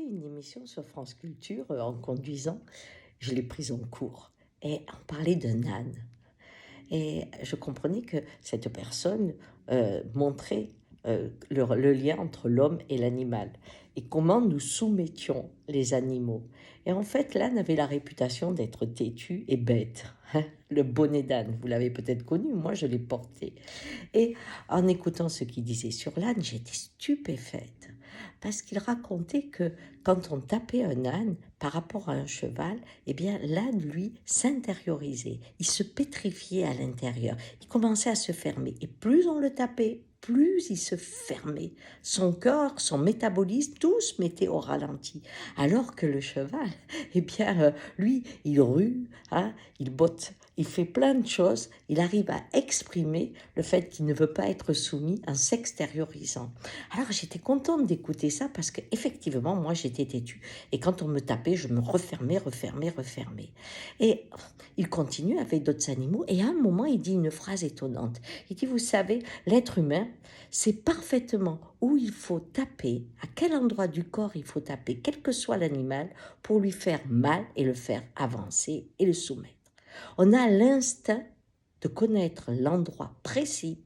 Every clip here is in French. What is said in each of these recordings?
regardé une émission sur France Culture en conduisant. Je l'ai prise en cours et on parlait d'un âne. Et je comprenais que cette personne montrait le lien entre l'homme et l'animal et comment nous soumettions les animaux. Et en fait, l'âne avait la réputation d'être têtu et bête. Le bonnet d'âne, vous l'avez peut-être connu, moi je l'ai porté. Et en écoutant ce qu'il disait sur l'âne, j'étais stupéfaite. Parce qu'il racontait que quand on tapait un âne par rapport à un cheval, eh bien l'âne, lui, s'intériorisait. Il se pétrifiait à l'intérieur. Il commençait à se fermer. Et plus on le tapait, plus il se fermait. Son corps, son métabolisme, tout se mettait au ralenti. Alors que le cheval, eh bien, lui, il rue, hein, il botte, il fait plein de choses. Il arrive à exprimer le fait qu'il ne veut pas être soumis en s'extériorisant. Alors j'étais contente d'écouter ça parce qu'effectivement, moi j'étais têtue. Et quand on me tapait, je me refermais. Et il continue avec d'autres animaux et à un moment, il dit une phrase étonnante. Il dit, vous savez, l'être humain, c'est parfaitement où il faut taper, à quel endroit du corps il faut taper, quel que soit l'animal, pour lui faire mal et le faire avancer et le soumettre. On a l'instinct de connaître l'endroit précis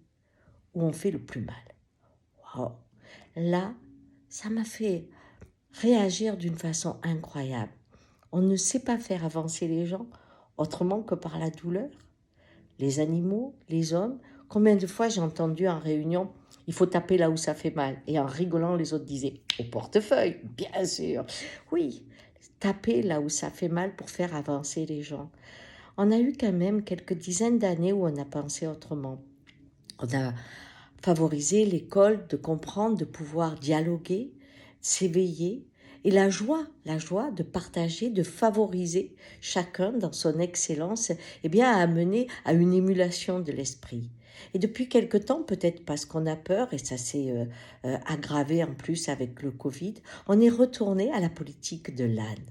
où on fait le plus mal. Wow. Là, ça m'a fait réagir d'une façon incroyable. On ne sait pas faire avancer les gens autrement que par la douleur. Les animaux, les hommes, combien de fois j'ai entendu en réunion, il faut taper là où ça fait mal. Et en rigolant, les autres disaient, au portefeuille, bien sûr. Oui, taper là où ça fait mal pour faire avancer les gens. On a eu quand même quelques dizaines d'années où on a pensé autrement. On a favorisé l'école de comprendre, de pouvoir dialoguer, s'éveiller, et la joie de partager, de favoriser chacun dans son excellence, eh bien, a amené à une émulation de l'esprit. Et depuis quelque temps, peut-être parce qu'on a peur, et ça s'est aggravé en plus avec le Covid, on est retourné à la politique de l'âne.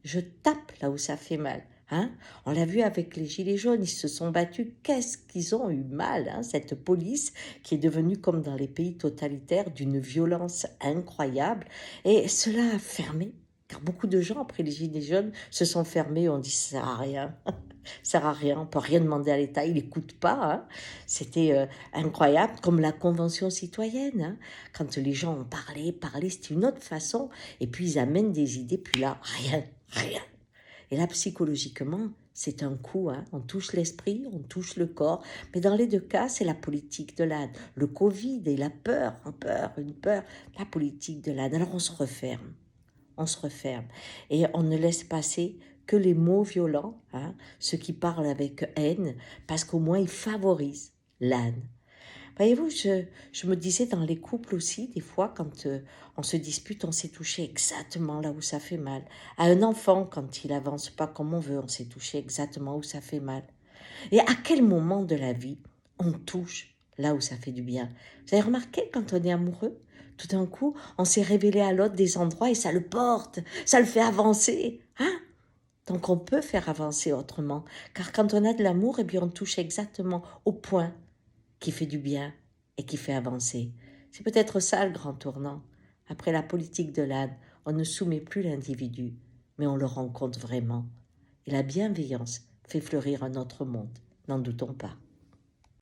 Je tape là où ça fait mal. Hein? On l'a vu avec les Gilets jaunes, ils se sont battus. Qu'est-ce qu'ils ont eu mal, hein, cette police qui est devenue, comme dans les pays totalitaires, d'une violence incroyable. Et cela a fermé. Car beaucoup de gens, après les Gilets jaunes, se sont fermés. On dit, ça sert à rien. Ça sert à rien. On peut rien demander à l'État. Il n'écoute pas. Hein. C'était incroyable. Comme la Convention citoyenne. Hein. Quand les gens ont parlé, c'était une autre façon. Et puis, ils amènent des idées. Puis là, rien. Et là, psychologiquement, c'est un coup, hein. On touche l'esprit, on touche le corps. Mais dans les deux cas, c'est la politique de l'âne. Le Covid et la peur, une peur, la politique de l'âne. Alors on se referme. Et on ne laisse passer que les mots violents, hein, ceux qui parlent avec haine, parce qu'au moins ils favorisent l'âne. Voyez-vous, je me disais dans les couples aussi, des fois, quand on se dispute, on s'est touché exactement là où ça fait mal. À un enfant, quand il avance pas comme on veut, on s'est touché exactement où ça fait mal. Et à quel moment de la vie on touche là où ça fait du bien? Vous avez remarqué quand on est amoureux, tout d'un coup, on s'est révélé à l'autre des endroits et ça le porte, ça le fait avancer. Hein? Donc on peut faire avancer autrement. Car quand on a de l'amour, eh bien on touche exactement au point qui fait du bien et qui fait avancer. C'est peut-être ça le grand tournant. Après la politique de l'âne, on ne soumet plus l'individu, mais on le rencontre vraiment. Et la bienveillance fait fleurir un autre monde, n'en doutons pas.